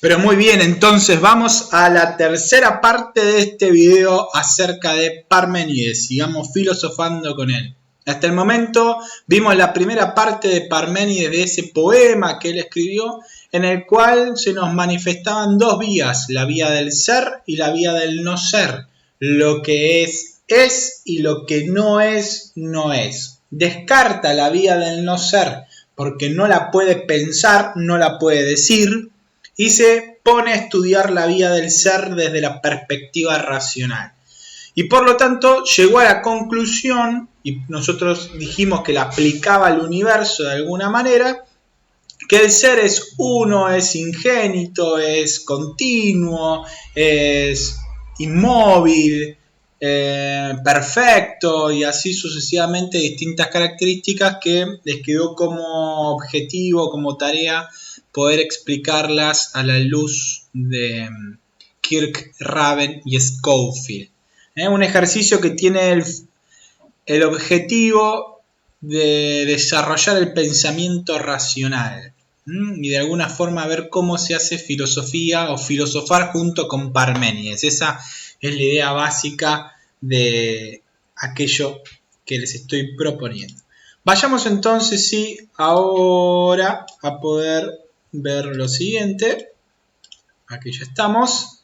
Pero muy bien, entonces vamos a la tercera parte de este video acerca de Parménides. Sigamos filosofando con él. Hasta el momento vimos la primera parte de Parménides, de ese poema que él escribió, en el cual se nos manifestaban dos vías, la vía del ser y la vía del no ser. Lo que es y lo que no es, no es. Descarta la vía del no ser porque no la puede pensar, no la puede decir, y se pone a estudiar la vía del ser desde la perspectiva racional. Y por lo tanto llegó a la conclusión, y nosotros dijimos que la aplicaba al universo de alguna manera, que el ser es uno, es ingénito, es continuo, es inmóvil, perfecto, y así sucesivamente distintas características que les quedó como objetivo, como tarea, poder explicarlas a la luz de Kirk, Raven y Schofield. Un ejercicio que tiene el objetivo de desarrollar el pensamiento racional y de alguna forma ver cómo se hace filosofía o filosofar junto con Parménides. Esa es la idea básica de aquello que les estoy proponiendo. Vayamos entonces sí ahora a poder ver lo siguiente. Aquí ya estamos.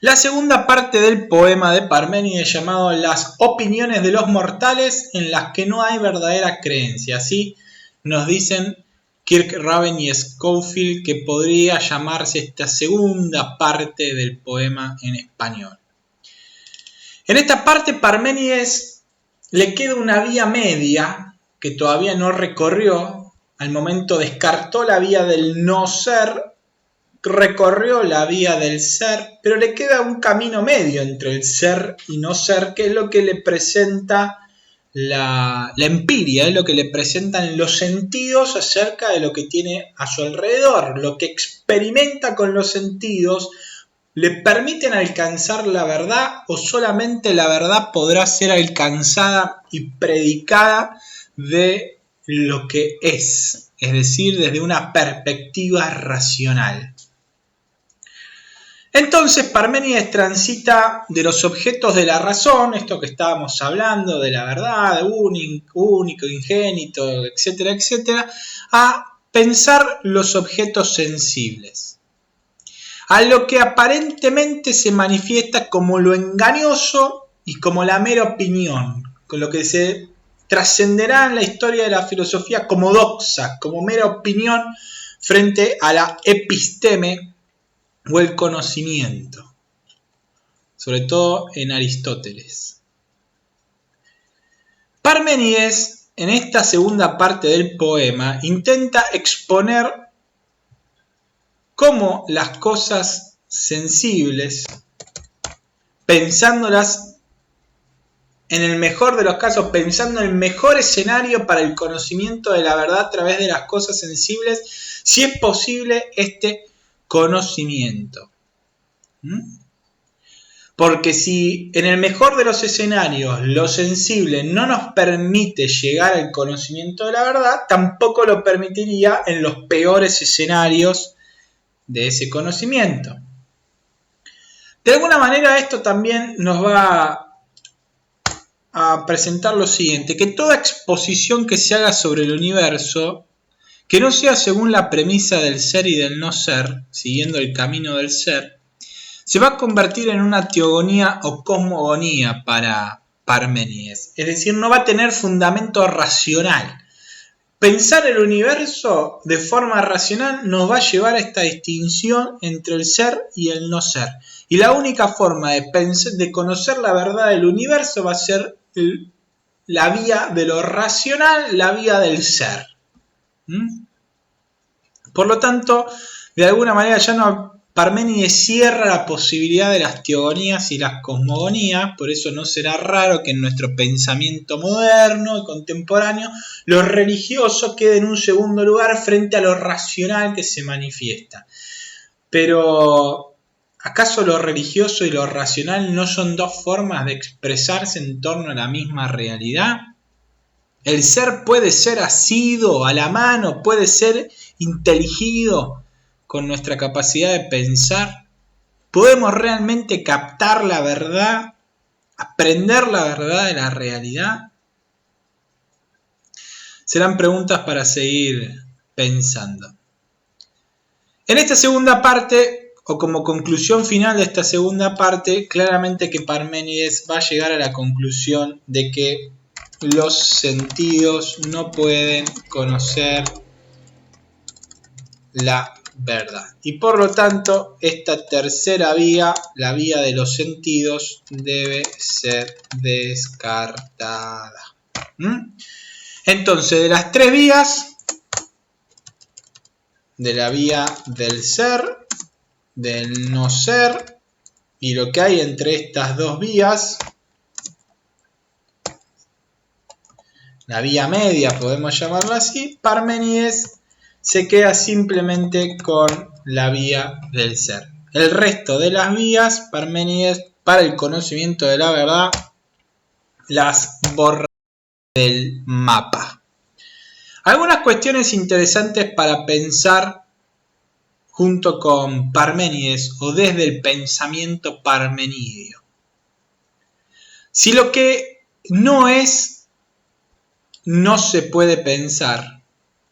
La segunda parte del poema de Parménides llamado Las opiniones de los mortales en las que no hay verdadera creencia. Así nos dicen Kirk, Raven y Schofield que podría llamarse esta segunda parte del poema en español. En esta parte Parménides le queda una vía media que todavía no recorrió. Al momento descartó la vía del no ser, recorrió la vía del ser, pero le queda un camino medio entre el ser y no ser, que es lo que le presenta la empiria, es lo que le presentan los sentidos acerca de lo que tiene a su alrededor. Lo que experimenta con los sentidos le permiten alcanzar la verdad, o solamente la verdad podrá ser alcanzada y predicada de lo que es decir, desde una perspectiva racional. Entonces Parménides transita de los objetos de la razón, esto que estábamos hablando, de la verdad, único, ingénito, etcétera, etcétera, a pensar los objetos sensibles, a lo que aparentemente se manifiesta como lo engañoso y como la mera opinión, con lo que se trascenderá en la historia de la filosofía como doxa, como mera opinión frente a la episteme, o el conocimiento, sobre todo en Aristóteles. Parménides, en esta segunda parte del poema, intenta exponer cómo las cosas sensibles, pensándolas en el mejor de los casos, pensando en el mejor escenario para el conocimiento de la verdad a través de las cosas sensibles, si es posible este conocimiento. Porque si en el mejor de los escenarios lo sensible no nos permite llegar al conocimiento de la verdad, tampoco lo permitiría en los peores escenarios de ese conocimiento. De alguna manera esto también nos va a presentar lo siguiente, que toda exposición que se haga sobre el universo, que no sea según la premisa del ser y del no ser, siguiendo el camino del ser, se va a convertir en una teogonía o cosmogonía para Parménides. Es decir, no va a tener fundamento racional. Pensar el universo de forma racional nos va a llevar a esta distinción entre el ser y el no ser. Y la única forma de conocer la verdad del universo va a ser la vía de lo racional, la vía del ser. Por lo tanto, de alguna manera ya no, Parménides cierra la posibilidad de las teogonías y las cosmogonías, por eso no será raro que en nuestro pensamiento moderno y contemporáneo lo religioso quede en un segundo lugar frente a lo racional que se manifiesta. Pero, ¿acaso lo religioso y lo racional no son dos formas de expresarse en torno a la misma realidad? El ser puede ser asido a la mano, puede ser inteligido, con nuestra capacidad de pensar? ¿Podemos realmente captar la verdad? ¿Aprender la verdad de la realidad? Serán preguntas para seguir pensando. En esta segunda parte, o como conclusión final de esta segunda parte, claramente que Parménides va a llegar a la conclusión de que los sentidos no pueden conocer la verdad. Y por lo tanto, esta tercera vía, la vía de los sentidos, debe ser descartada. Entonces, de las tres vías, de la vía del ser, del no ser, y lo que hay entre estas dos vías, la vía media, podemos llamarla así, Parménides se queda simplemente con la vía del ser. El resto de las vías, Parménides, para el conocimiento de la verdad, las borra del mapa. Algunas cuestiones interesantes para pensar junto con Parménides o desde el pensamiento parmenidio. Si lo que no es, no se puede pensar,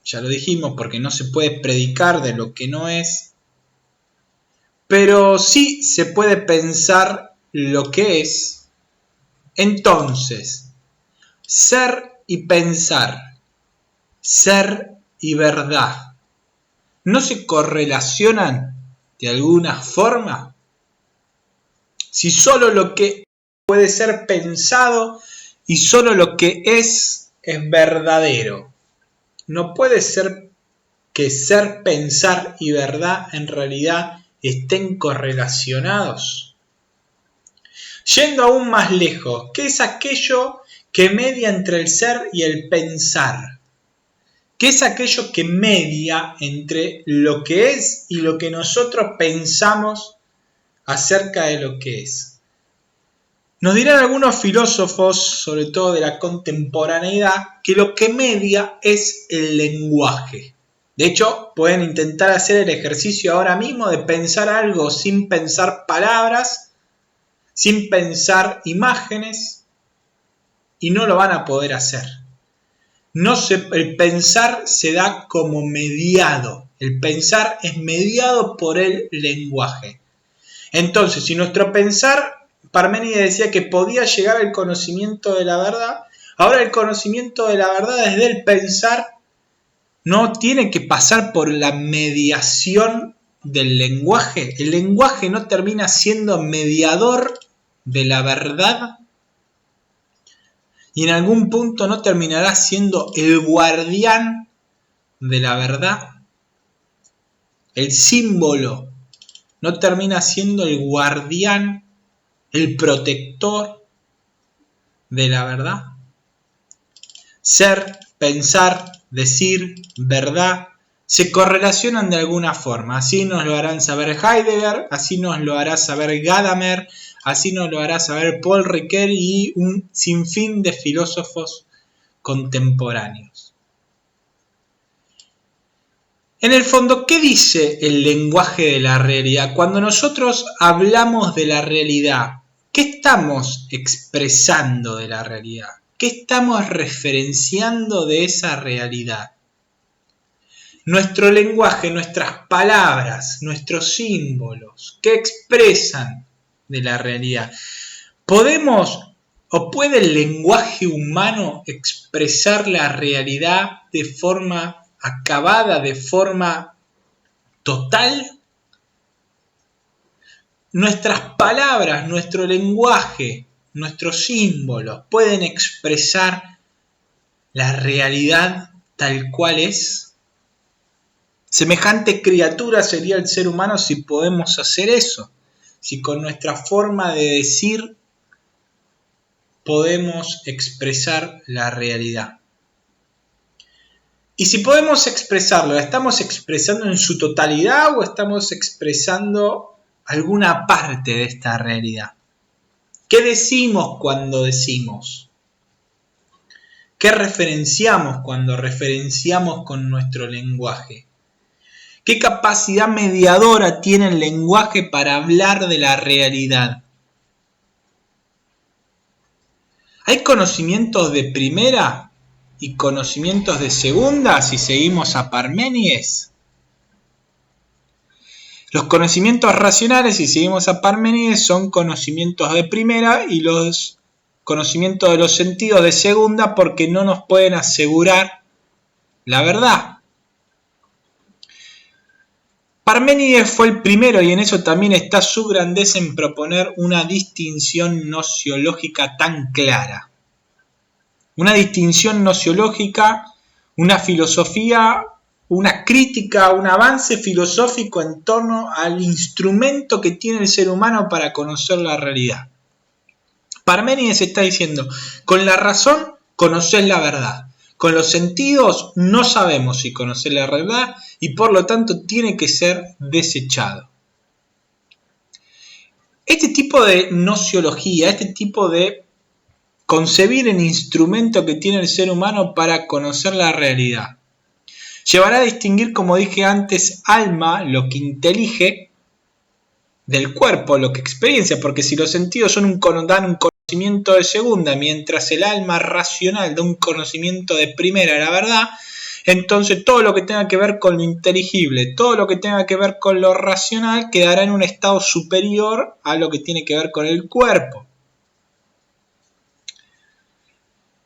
ya lo dijimos, porque no se puede predicar de lo que no es, pero sí se puede pensar lo que es. Entonces, ser y pensar, ser y verdad, ¿no se correlacionan de alguna forma? Si solo lo que puede ser pensado y solo lo que es verdadero, ¿no puede ser que ser, pensar y verdad en realidad estén correlacionados? Yendo aún más lejos, ¿qué es aquello que media entre el ser y el pensar? ¿Qué es aquello que media entre lo que es y lo que nosotros pensamos acerca de lo que es? Nos dirán algunos filósofos, sobre todo de la contemporaneidad, que lo que media es el lenguaje. De hecho, pueden intentar hacer el ejercicio ahora mismo de pensar algo sin pensar palabras, sin pensar imágenes, y no lo van a poder hacer. El pensar se da como mediado. El pensar es mediado por el lenguaje. Entonces, si nuestro pensar, Parménides decía que podía llegar al conocimiento de la verdad, ahora el conocimiento de la verdad desde el pensar no tiene que pasar por la mediación del lenguaje. El lenguaje no termina siendo mediador de la verdad y en algún punto no terminará siendo el guardián de la verdad. El símbolo no termina siendo el guardián, el protector de la verdad. Ser, pensar, decir, verdad, se correlacionan de alguna forma. Así nos lo harán saber Heidegger, así nos lo hará saber Gadamer, así nos lo hará saber Paul Ricoeur y un sinfín de filósofos contemporáneos. En el fondo, ¿qué dice el lenguaje de la realidad? Cuando nosotros hablamos de la realidad, ¿qué estamos expresando de la realidad? ¿Qué estamos referenciando de esa realidad? Nuestro lenguaje, nuestras palabras, nuestros símbolos, ¿qué expresan de la realidad? ¿Podemos o puede el lenguaje humano expresar la realidad de forma acabada, de forma total? Nuestras palabras, nuestro lenguaje, nuestros símbolos pueden expresar la realidad tal cual es. Semejante criatura sería el ser humano si podemos hacer eso, si con nuestra forma de decir podemos expresar la realidad. Y si podemos expresarlo, ¿la estamos expresando en su totalidad o estamos expresando alguna parte de esta realidad? ¿Qué decimos cuando decimos? ¿Qué referenciamos cuando referenciamos con nuestro lenguaje? ¿Qué capacidad mediadora tiene el lenguaje para hablar de la realidad? ¿Hay conocimientos de primera y conocimientos de segunda si seguimos a Parménides? Los conocimientos racionales, si seguimos a Parménides, son conocimientos de primera y los conocimientos de los sentidos de segunda porque no nos pueden asegurar la verdad. Parménides fue el primero y en eso también está su grandeza en proponer una distinción nociológica tan clara. Una distinción nociológica, una filosofía, una crítica, un avance filosófico en torno al instrumento que tiene el ser humano para conocer la realidad. Parménides está diciendo, con la razón conocés la verdad. Con los sentidos no sabemos si conocer la verdad y por lo tanto tiene que ser desechado. Este tipo de nociología, este tipo de concebir el instrumento que tiene el ser humano para conocer la realidad, llevará a distinguir, como dije antes, alma, lo que intelige, del cuerpo, lo que experiencia, porque si los sentidos dan un conocimiento de segunda, mientras el alma racional da un conocimiento de primera de la verdad, entonces todo lo que tenga que ver con lo inteligible, todo lo que tenga que ver con lo racional, quedará en un estado superior a lo que tiene que ver con el cuerpo.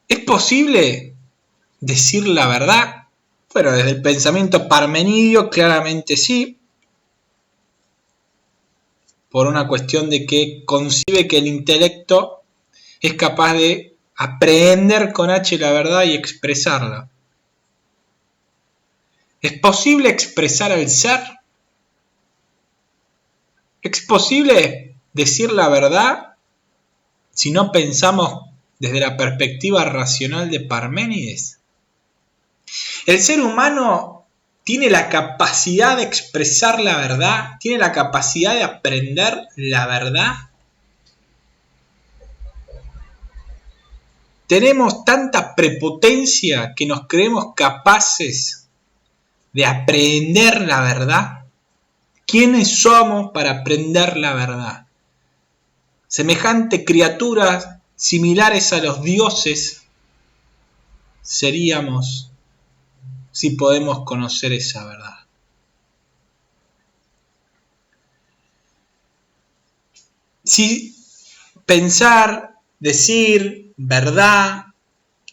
¿Es posible decir la verdad? Bueno, desde el pensamiento parmenidio claramente sí, por una cuestión de que concibe que el intelecto es capaz de aprehender con H la verdad y expresarla. ¿Es posible expresar el ser? ¿Es posible decir la verdad si no pensamos desde la perspectiva racional de Parménides? El ser humano tiene la capacidad de expresar la verdad, tiene la capacidad de aprender la verdad. Tenemos tanta prepotencia que nos creemos capaces de aprender la verdad. ¿Quiénes somos para aprender la verdad? Semejante criaturas similares a los dioses seríamos si podemos conocer esa verdad. Si pensar, decir, verdad,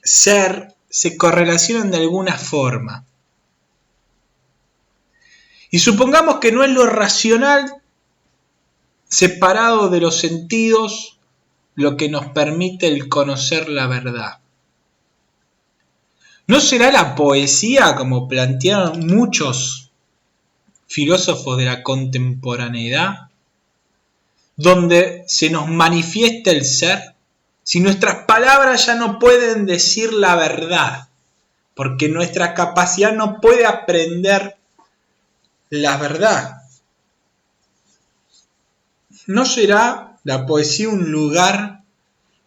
ser, se correlacionan de alguna forma. Y supongamos que no es lo racional separado de los sentidos lo que nos permite el conocer la verdad. ¿No será la poesía, como plantearon muchos filósofos de la contemporaneidad, donde se nos manifiesta el ser? Si nuestras palabras ya no pueden decir la verdad, porque nuestra capacidad no puede aprender la verdad, ¿no será la poesía un lugar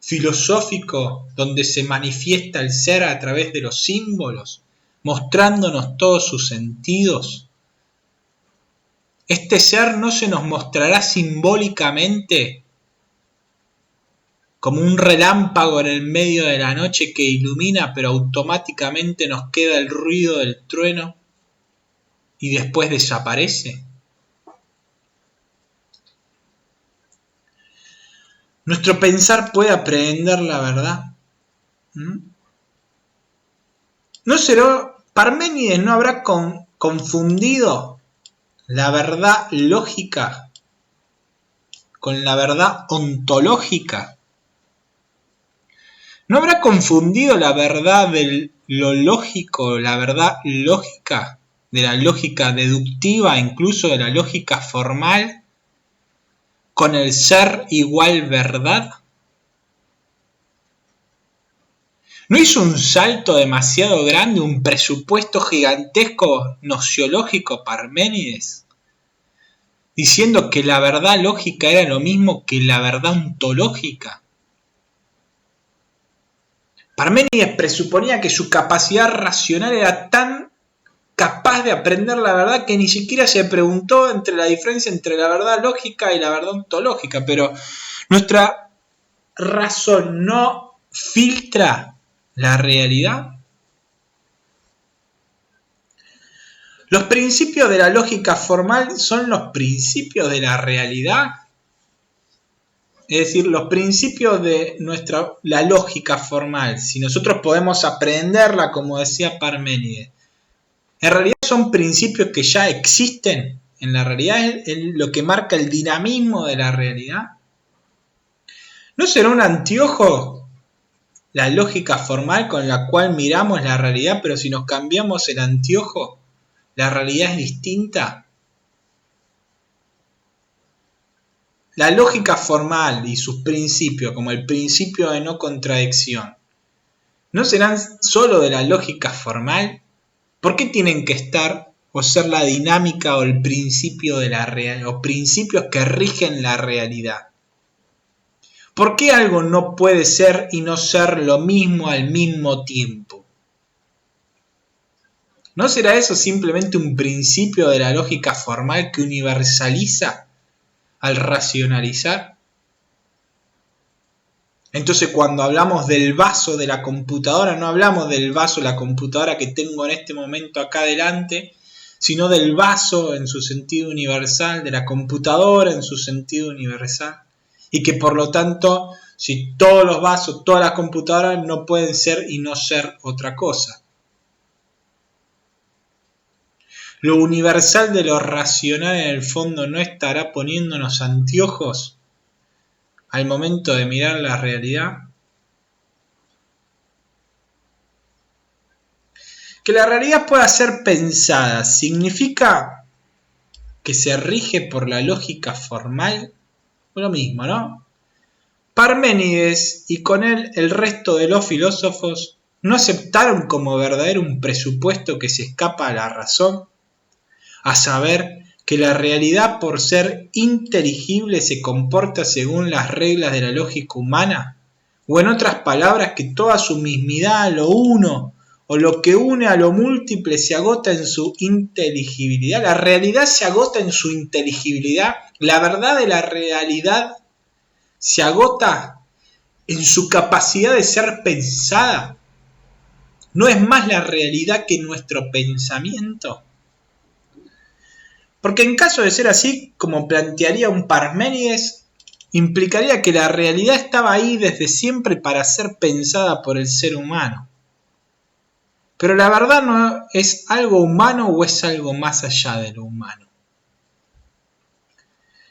filosófico donde se manifiesta el ser a través de los símbolos, mostrándonos todos sus sentidos? Este ser no se nos mostrará simbólicamente como un relámpago en el medio de la noche que ilumina, pero automáticamente nos queda el ruido del trueno y después desaparece. Nuestro pensar puede aprehender la verdad. ¿No será Parménides no habrá confundido la verdad lógica con la verdad ontológica? ¿No habrá confundido la verdad de lo lógico, la verdad lógica, de la lógica deductiva, incluso de la lógica formal, con el ser igual verdad? ¿No hizo un salto demasiado grande, un presupuesto gigantesco nociológico Parménides, diciendo que la verdad lógica era lo mismo que la verdad ontológica? Parménides presuponía que su capacidad racional era tan capaz capaz de aprender la verdad que ni siquiera se preguntó entre la diferencia entre la verdad lógica y la verdad ontológica, pero nuestra razón no filtra la realidad. Los principios de la lógica formal son los principios de la realidad. Es decir, los principios de la lógica formal, si nosotros podemos aprenderla, como decía Parménides, en realidad son principios que ya existen. En la realidad es lo que marca el dinamismo de la realidad. ¿No será un anteojo la lógica formal con la cual miramos la realidad, pero si nos cambiamos el anteojo, la realidad es distinta? La lógica formal y sus principios, como el principio de no contradicción, ¿no serán solo de la lógica formal? ¿Por qué tienen que estar o ser la dinámica o el principio de la realidad, o principios que rigen la realidad? ¿Por qué algo no puede ser y no ser lo mismo al mismo tiempo? ¿No será eso simplemente un principio de la lógica formal que universaliza al racionalizar? Entonces, cuando hablamos del vaso de la computadora, no hablamos del vaso de la computadora que tengo en este momento acá delante, sino del vaso en su sentido universal, de la computadora en su sentido universal, y que por lo tanto, si todos los vasos, todas las computadoras no pueden ser y no ser otra cosa. Lo universal de lo racional en el fondo no estará poniéndonos anteojos al momento de mirar la realidad. Que la realidad pueda ser pensada, ¿significa que se rige por la lógica formal? Lo mismo, ¿no? Parménides y con él el resto de los filósofos no aceptaron como verdadero un presupuesto que se escapa a la razón, a saber que la realidad por ser inteligible se comporta según las reglas de la lógica humana, o en otras palabras que toda su mismidad, lo uno o lo que une a lo múltiple se agota en su inteligibilidad. La realidad se agota en su inteligibilidad, la verdad de la realidad se agota en su capacidad de ser pensada. ¿No es más la realidad que nuestro pensamiento? Porque en caso de ser así, como plantearía un Parménides, implicaría que la realidad estaba ahí desde siempre para ser pensada por el ser humano. Pero la verdad no es algo humano o es algo más allá de lo humano.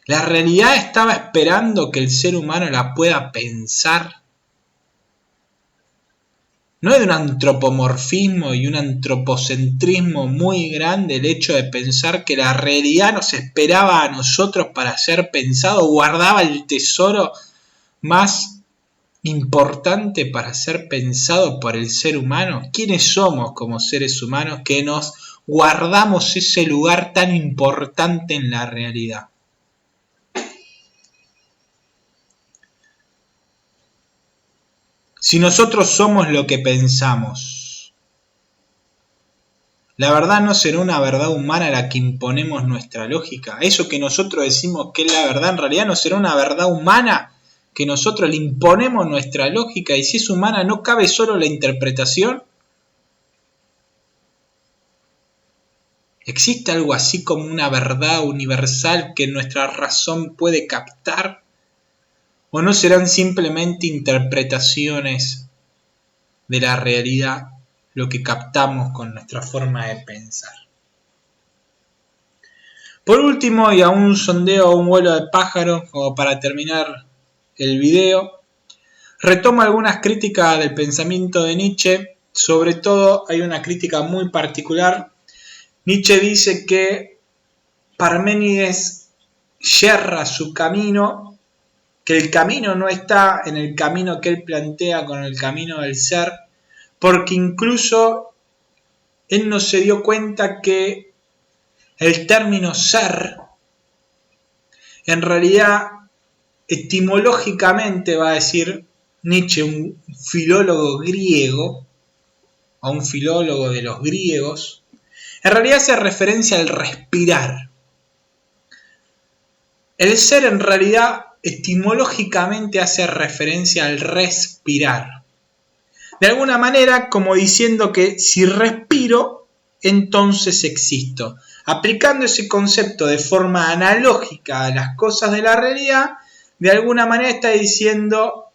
La realidad estaba esperando que el ser humano la pueda pensar. ¿No es de un antropomorfismo y un antropocentrismo muy grande el hecho de pensar que la realidad nos esperaba a nosotros para ser pensado, guardaba el tesoro más importante para ser pensado por el ser humano? ¿Quiénes somos como seres humanos que nos guardamos ese lugar tan importante en la realidad? Si nosotros somos lo que pensamos, la verdad no será una verdad humana a la que imponemos nuestra lógica. Eso que nosotros decimos que es la verdad, en realidad no será una verdad humana que nosotros le imponemos nuestra lógica. Y si es humana, ¿no cabe solo la interpretación? ¿Existe algo así como una verdad universal que nuestra razón puede captar? ¿O no serán simplemente interpretaciones de la realidad lo que captamos con nuestra forma de pensar? Por último, y a un sondeo o un vuelo de pájaro, como para terminar el video, retomo algunas críticas del pensamiento de Nietzsche. Sobre todo hay una crítica muy particular. Nietzsche dice que Parménides yerra su camino, que el camino no está en el camino que él plantea con el camino del ser, porque incluso él no se dio cuenta que el término ser, en realidad, etimológicamente, va a decir Nietzsche, un filólogo griego, o un filólogo de los griegos, En realidad hace referencia al respirar. El ser en realidad etimológicamente hace referencia al respirar. De alguna manera como diciendo que si respiro, entonces existo. Aplicando ese concepto de forma analógica a las cosas de la realidad, de alguna manera está diciendo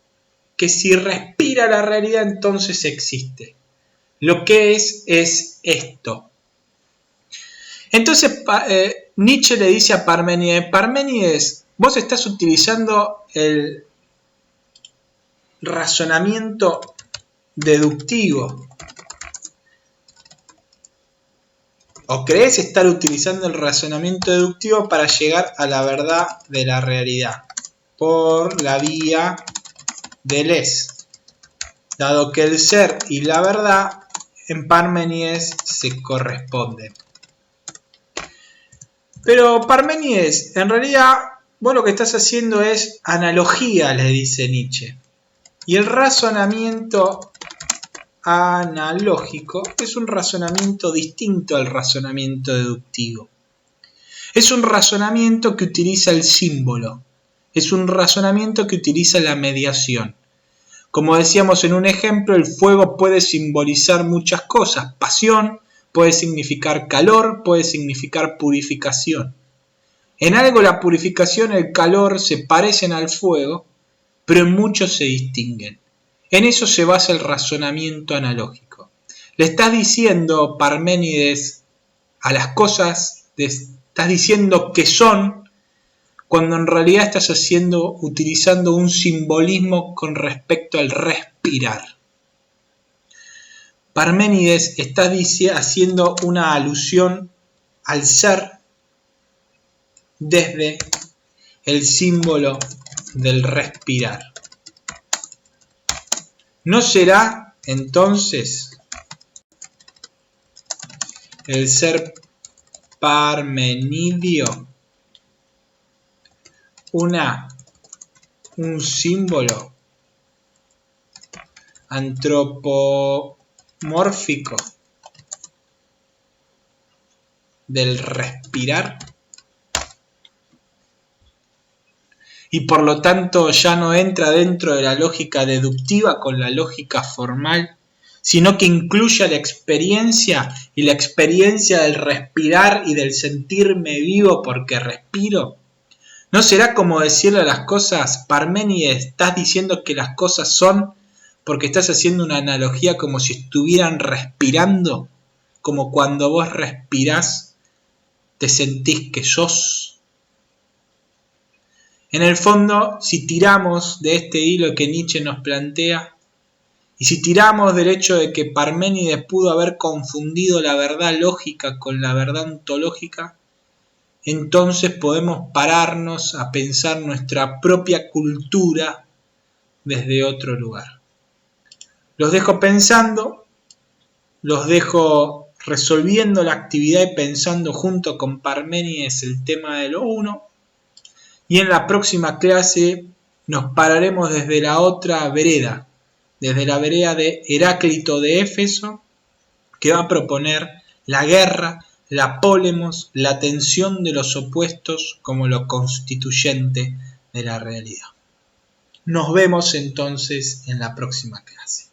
que si respira la realidad, entonces existe. Lo que es esto. Entonces Nietzsche le dice a Parménides, Parménides, vos estás utilizando el razonamiento deductivo. ¿O crees estar utilizando el razonamiento deductivo para llegar a la verdad de la realidad? Por la vía del es. Dado que el ser y la verdad en Parménides se corresponden. Pero Parménides, en realidad, vos lo que estás haciendo es analogía, le dice Nietzsche. Y el razonamiento analógico es un razonamiento distinto al razonamiento deductivo. Es un razonamiento que utiliza el símbolo. Es un razonamiento que utiliza la mediación. Como decíamos en un ejemplo, el fuego puede simbolizar muchas cosas. Pasión, puede significar calor, puede significar purificación. En algo la purificación y el calor se parecen al fuego, pero en muchos se distinguen. En eso se basa el razonamiento analógico. Le estás diciendo, Parménides, a las cosas, estás diciendo que son, cuando en realidad estás utilizando un simbolismo con respecto al respirar. Parménides está haciendo una alusión al ser desde el símbolo del respirar. ¿No será entonces el ser parmenidio un símbolo antropomórfico del respirar? Y por lo tanto ya no entra dentro de la lógica deductiva con la lógica formal, sino que incluye la experiencia y la experiencia del respirar y del sentirme vivo porque respiro. ¿No será como decirle a las cosas, Parménides, estás diciendo que las cosas son porque estás haciendo una analogía como si estuvieran respirando? Como cuando vos respirás, te sentís que sos. En el fondo, si tiramos de este hilo que Nietzsche nos plantea, y si tiramos del hecho de que Parménides pudo haber confundido la verdad lógica con la verdad ontológica, entonces podemos pararnos a pensar nuestra propia cultura desde otro lugar. Los dejo pensando, los dejo resolviendo la actividad y pensando junto con Parménides el tema de lo uno, y en la próxima clase nos pararemos desde la otra vereda, desde la vereda de Heráclito de Éfeso, que va a proponer la guerra, la pólemos, la tensión de los opuestos como lo constituyente de la realidad. Nos vemos entonces en la próxima clase.